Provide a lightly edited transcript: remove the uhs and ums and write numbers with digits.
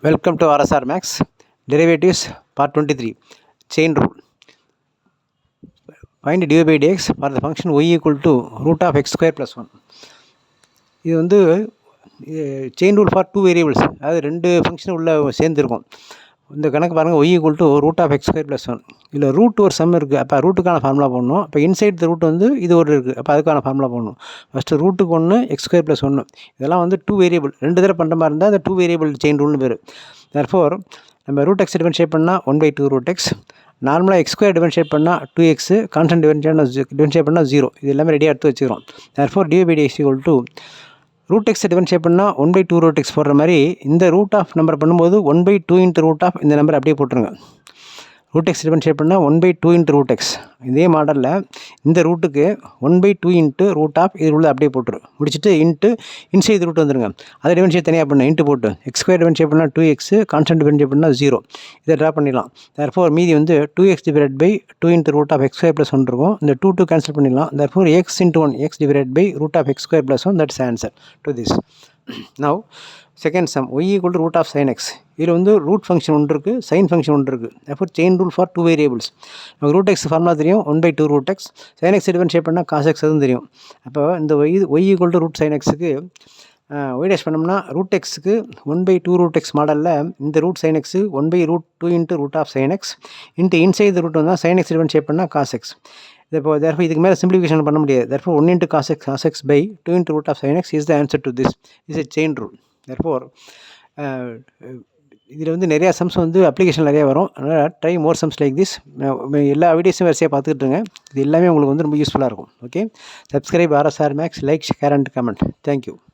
Welcome to RSR Max. Derivatives part 23. Chain rule. Find dy by dx for the function y equal to root of x square plus 1. இது வந்து chain rule for two variables, அதாவது ரெண்டு function உள்ள சேர்ந்துருக்கும். இந்த கணக்கு பாருங்கள், y equal to root of x square plus 1. இதில் ரூட் ஒரு சம் இருக்குது. அப்போ ரூட்டுக்கான ஃபார்முலா போடணும். இப்போ இன்சைட் த ரூட் வந்து இது ஒரு இருக்குது. அப்போ அதுக்கான ஃபார்முலா போடணும். ஃபஸ்ட்டு ரூட்டுக்கு 1 எக்ஸ் ஸ்கொயர் ப்ளஸ் 1. இதெல்லாம் வந்து டூ வேரியபிள், ரெண்டு தடவை பண்ணுற மாதிரி இருந்தால் அது டூ வேரியபிள் செயின் ரூல்னு பேர். தேர்ஃபோர் நம்ம ரூட் எக்ஸ் டிஃபரன்ஷியேட் பண்ணால் 1/2 ரூட் எக்ஸ், நார்மலாக எக்ஸ் ஸ்கொயர் டிஃபரன்ஷியேட் பண்ணால் 2x, கான்ஸ்டன்ட் டிஃபரன்ஷியேட் பண்ணால் 0. இது எல்லாமே ரெடியாக எடுத்து வச்சுக்கிறோம். Therefore dy by dx equal to root எக்ஸை டிஃபரன்ஷியேட் பண்ணால் 1/2 ரூட் எக்ஸ் போடுற மாதிரி இந்த ரூட் ஆஃப் நம்பர் பண்ணும்போது 1/2 இன்ட்டு ரூட் ஆஃப் இந்த நம்பர் அப்படியே போட்டுருங்க. ரூட் எக்ஸ் டிஃபரன்ஷியேட் பண்ணால் 1/2 இன்ட்டு ரூட் எக்ஸ். இதே மாடலில் இந்த ரூட்டுக்கு 1/2 இன்ட்டு ரூட் ஆஃப் இது உள்ள அப்படியே போட்டுரு முடிச்சுட்டு இன்ட்டு இன்சைட் ரூட் வந்துருங்க. அதை டிஃபரன்ஷியேட் தனியாக பண்ண இன்ட்டு போட்டு எக்ஸ் ஸ்கொயர் டிஃபரன்ஷியேட் பண்ணால் 2x, கான்ஸ்டன்ட் டிஃபரன்ஷியேட் பண்ணால் 0. இதை ட்ரா பண்ணிடலாம். தேர்ஃபோர் மீதி வந்து 2x divide by 2 into root of x square plus 1 இருக்கும். இந்த 2 கேன்சல் பண்ணிடலாம். Therefore x into 1 x divide by root of x square plus 1. That's answer to this. Now second sum, y equal to root of sine x. இதில் வந்து root function ஒன்று இருக்குது, sign function ஒன்று இருக்குது. Therefore chain rule for two variables. நமக்கு root x formula தெரியும், 1/2 root x. Sine x differentiate பண்ணால் cos x அதுவும் தெரியும். அப்போ இந்த y equal to root sine எக்ஸுக்கு ஒய் டேஷ் பண்ணோம்னா ரூட் எக்ஸுக்கு 1/2 ரூட் எக்ஸ் மாடலில் இந்த root sine x 1/√2 into root of sine x into inside root வந்தால் சைன் எக்ஸ் டிஃபரன்ஷியேட் பண்ணால் காஸ் எக்ஸ். இப்போ தேர்ஃபோர் இதுக்கு மேலே சிம்பிளிஃபிகேஷன் பண்ண முடியாது. Therefore 1 into cos x by 2 into root of sine x is the answer to this. Is a chain rule. Therefore இதில் வந்து நிறையா சம்ஸ் வந்து அப்ளிகேஷன் நிறையா வரும். அதனால் try more sums like this. எல்லா வீடியோஸும் வரிசையாக பார்த்துக்கிட்டுருங்க. இது எல்லாமே உங்களுக்கு வந்து ரொம்ப யூஸ்ஃபுல்லாக இருக்கும். Okay, subscribe RSR Max, like, share and comment. Thank you.